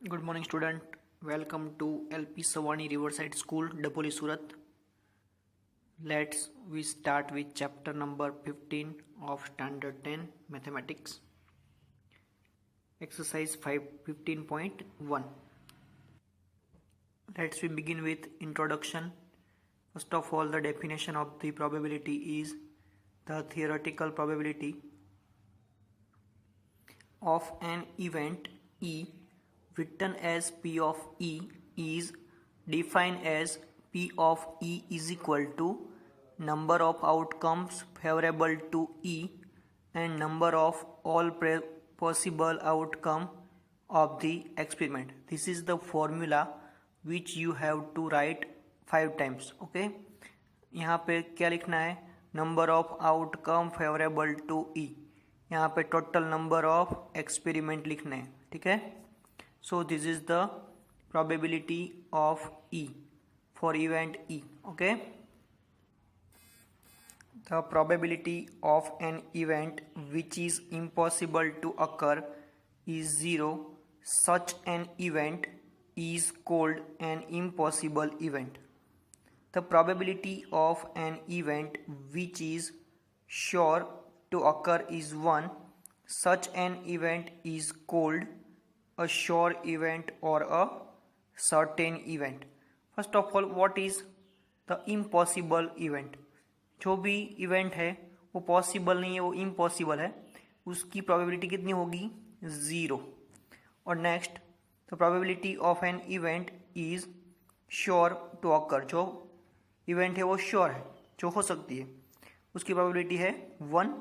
Good morning, student. Welcome to LP Savani Riverside School, Dapoli, Surat. We start with chapter number 15 of Standard 10 Mathematics. Exercise 15.1. We begin with introduction. First of all, the definition of the probability is the theoretical probability of an event E written as P of E is defined as P of E is equal to number of outcomes favorable to E and number of all possible outcome of the experiment. This is the formula which you have to write 5 times. Okay, यहाँ पे क्या लिखना है? Number of outcome favourable to E. यहाँ पे total number of experiment लिखने हैं. ठीक है. So this is the probability of E for event E. Okay. The probability of an event which is impossible to occur is 0. Such an event is called an impossible event. The probability of an event which is sure to occur is 1. Such an event is called a sure event or a certain event. First of all, what is the impossible event? जो भी event है वो possible नहीं है, वो impossible है, उसकी probability कितनी होगी? 0. और next, the probability of an event is sure to occur. जो इवेंट है वो श्योर है, जो हो सकती है, उसकी प्रोबेबिलिटी है 1.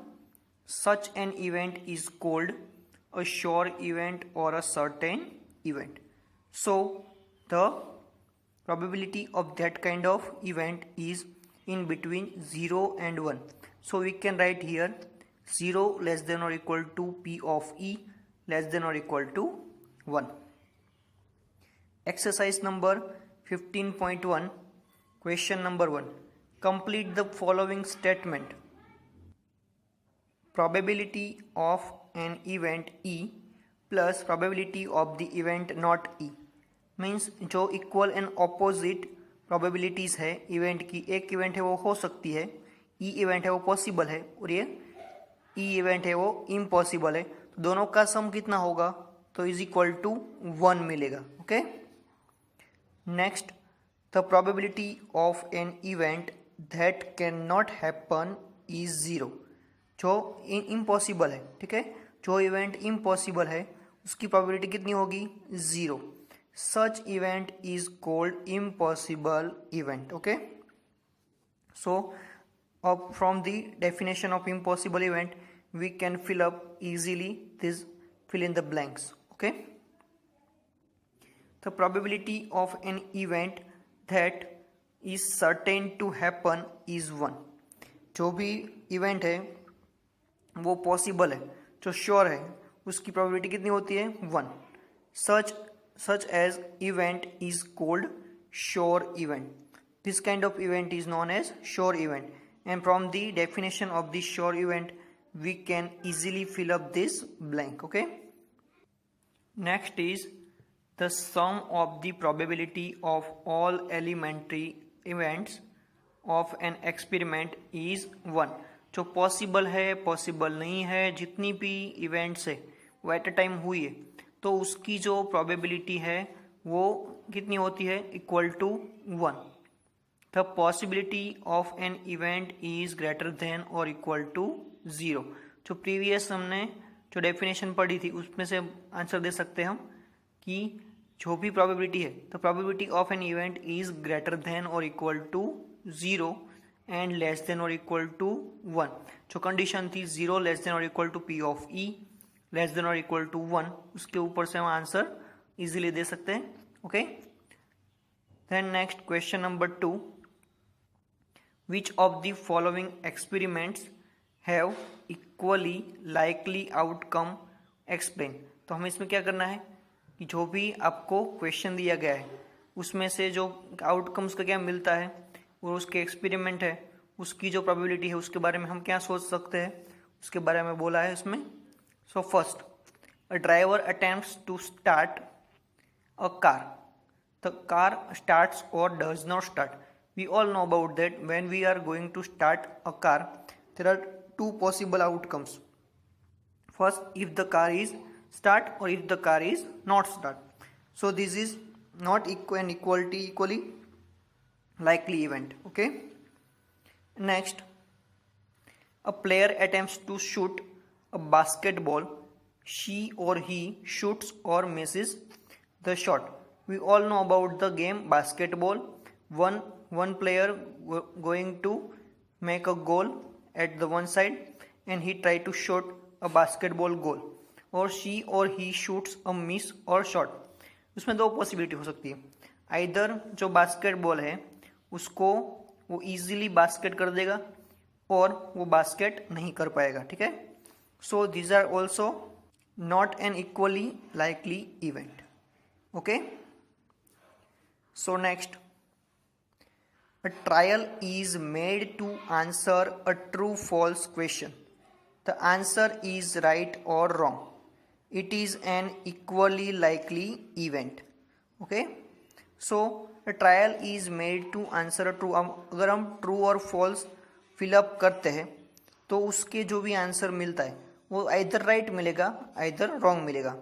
Such an event is called a sure event or a certain event. So the probability of that kind of event is in between 0 and 1. So we can write here 0 less than or equal to P of E less than or equal to 1. Exercise number 15.1. Question number 1. Complete the following statement. Probability of an event E plus probability of the event not E means जो equal and opposite probabilities है event की. एक event है वो हो सकती है, ई event है वो पॉसिबल है, और ये ई इवेंट है वो इम्पॉसिबल है. तो दोनों का सम कितना होगा? तो इज इक्वल टू 1 मिलेगा. Okay. Next, the probability of an event that can not happen is 0. जो इम्पॉसिबल है, ठीक है, जो इवेंट इम्पॉसिबल है उसकी प्रोबेबिलिटी कितनी होगी? 0. Such event is called impossible event. Okay. So अब from the definition of impossible event we can fill up easily this, fill in the blanks. Okay. The probability of an event that is certain to happen is 1. जो भी event है वो possible है, जो sure है, उसकी probability कितनी होती है? 1. Such as event is called sure event. This kind of event is known as sure event, and from the definition of this sure event we can easily fill up this blank. Okay. Next is the sum of the probability of all elementary events of an experiment is 1. जो possible है, possible नहीं है, जितनी भी events है वो at a time हुई है, तो उसकी जो प्रोबेबिलिटी है वो कितनी होती है? Equal to 1. The possibility of an event is greater than और इक्वल टू 0. जो प्रीवियस हमने जो डेफिनेशन पढ़ी थी उसमें से आंसर दे सकते हैं हम कि जो भी प्रोबेबिलिटी है, the probability of an event is greater than और equal to 0 and less than और इक्वल टू 1. जो कंडीशन थी 0 लेस देन और equal to P of E less than और इक्वल टू 1, उसके ऊपर से हम आंसर इजीली दे सकते हैं. Okay. Then next, question number 2. Which of the following experiments have equally likely outcome explain. तो हमें इसमें क्या करना है कि जो भी आपको क्वेश्चन दिया गया है उसमें से जो आउटकम्स का क्या मिलता है और उसके एक्सपेरिमेंट है उसकी जो प्रोबेबिलिटी है उसके बारे में हम क्या सोच सकते हैं, उसके बारे में बोला है उसमें. So first, a driver attempts to start a car, the car starts or does not start. We all know about that. When we are going to start a car, there are two possible outcomes. First, if the car is start or if the car is not start. So this is not equally likely event. Okay. Next, a player attempts to shoot a basketball. She or he shoots or misses the shot. We all know about the game basketball. One player going to make a goal at the one side and he try to shoot a basketball goal, or she or he shoots a miss or shot. उसमें दो possibility हो सकती है. Either जो basketball है उसको वो easily basket कर देगा और वो बास्केट नहीं कर पाएगा. ठीक है. So these are also not an equally likely event. Okay. So next, a trial is made to answer a true false question. The answer is right or wrong. It is an equally likely event. Okay. So a trial is made to answer a true. अगर हम true और false fill up करते हैं तो उसके जो भी answer मिलता है वो आइदर राइट मिलेगा आइदर रॉन्ग मिलेगा.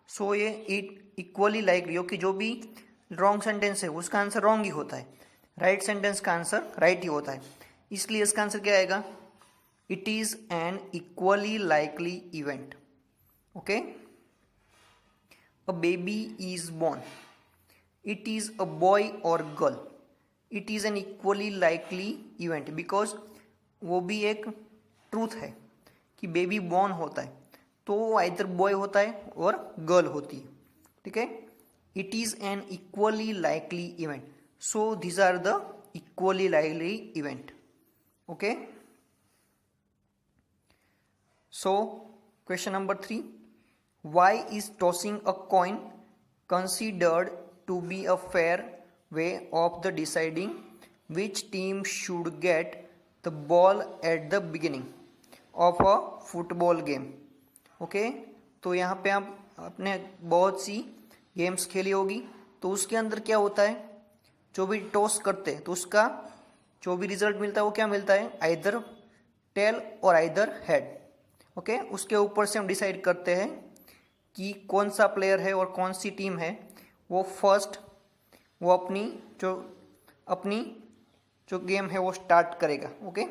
सो ये इक्वली लाइकली हो कि जो भी रॉन्ग सेंटेंस है उसका आंसर रॉन्ग ही होता है, राइट सेंटेंस का आंसर राइट ही होता है. इसलिए इसका आंसर क्या आएगा? It is an equally likely event. Okay. A baby is born. It is a boy और girl. It is an equally likely event because वो भी एक ट्रूथ है कि बेबी बॉर्न होता है तो आइदर बॉय होता है और गर्ल होती है. ठीक है. It is an equally likely event. So these are the equally likely event. Okay. So question number 3, why is tossing a coin considered to be a fair way of the deciding which team should get the ball at the beginning of a football game. Okay. तो यहाँ पे आप अपने बहुत सी games खेली होगी तो उसके अंदर क्या होता है, जो भी टॉस करते हैं तो उसका जो भी रिजल्ट मिलता है वो क्या मिलता है, आइदर टेल और आइदर हेड. ओके. उसके ऊपर से हम डिसाइड करते हैं कि कौन सा प्लेयर है और कौन सी टीम है वो फर्स्ट वो अपनी जो गेम है वो स्टार्ट करेगा. ओके.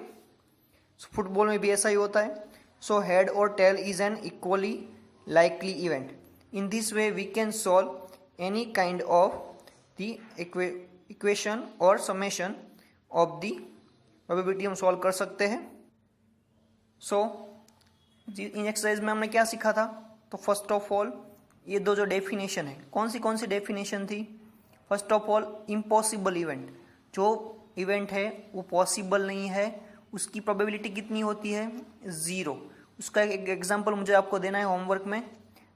फुटबॉल में भी ऐसा ही होता है. सो हेड और tail is an equally likely event. In this way we can solve any kind of the equation और समेशन ऑफ द प्रोबेबिलिटी हम सॉल्व कर सकते हैं. सो इन एक्सरसाइज में हमने क्या सीखा था? तो फर्स्ट ऑफ ऑल ये दो जो डेफिनेशन है, कौन सी डेफिनेशन थी? First of all impossible event, जो इवेंट है वो पॉसिबल नहीं है उसकी प्रोबेबिलिटी कितनी होती है? 0. उसका एक एग्जांपल मुझे आपको देना है होमवर्क में.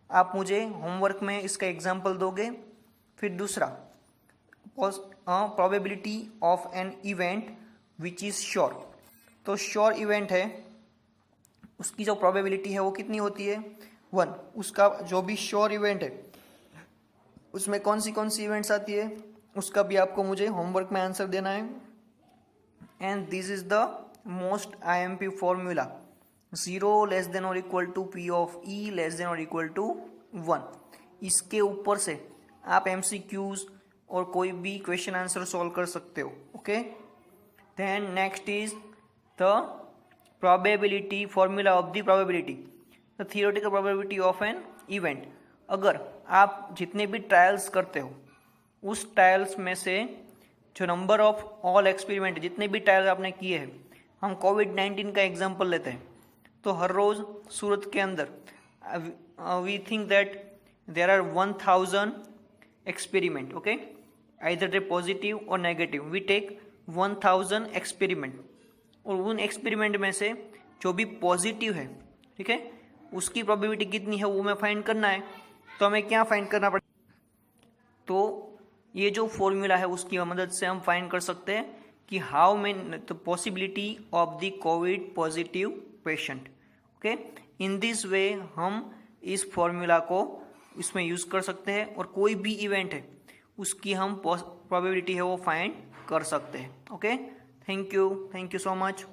आप मुझे होमवर्क में इसका एग्जांपल दोगे. फिर दूसरा, probability of an event which is sure. तो श्योर इवेंट है उसकी जो प्रोबेबिलिटी है वो कितनी होती है? 1. उसका जो भी श्योर इवेंट है उसमें कौन सी इवेंट्स आती है उसका भी आपको मुझे होमवर्क में आंसर देना है. And this is the most IMP formula. 0 less than और equal to P of E less than और इक्वल टू 1. इसके ऊपर से आप MCQs और कोई भी क्वेश्चन आंसर सॉल्व कर सकते हो. Okay. Then next is the probability formula of the probability, the theoretical probability of an event. अगर आप जितने भी ट्रायल्स करते हो उस ट्रायल्स में से जो नंबर ऑफ ऑल एक्सपेरिमेंट जितने भी ट्रायल्स आपने किए हैं, हम कोविड-19 का एग्जांपल लेते हैं तो हर रोज़ सूरत के अंदर we think that there are 1000 experiment. Okay. Either they positive और नेगेटिव. वी टेक 1000 एक्सपेरिमेंट और उन एक्सपेरिमेंट में से जो भी पॉजिटिव है, ठीक है, उसकी प्रोबेबिलिटी कितनी है वो हमें फाइंड करना है. तो हमें क्या फाइंड करना पड़ेगा? तो ये जो फॉर्मूला है उसकी मदद से हम फाइंड कर सकते हैं कि how many the possibility of the Covid positive patient. Okay. In this वे हम इस फॉर्मूला को इसमें यूज़ कर सकते हैं और कोई भी इवेंट है उसकी हम प्रोबेबिलिटी है वो फाइंड कर सकते हैं। Okay, thank you so much.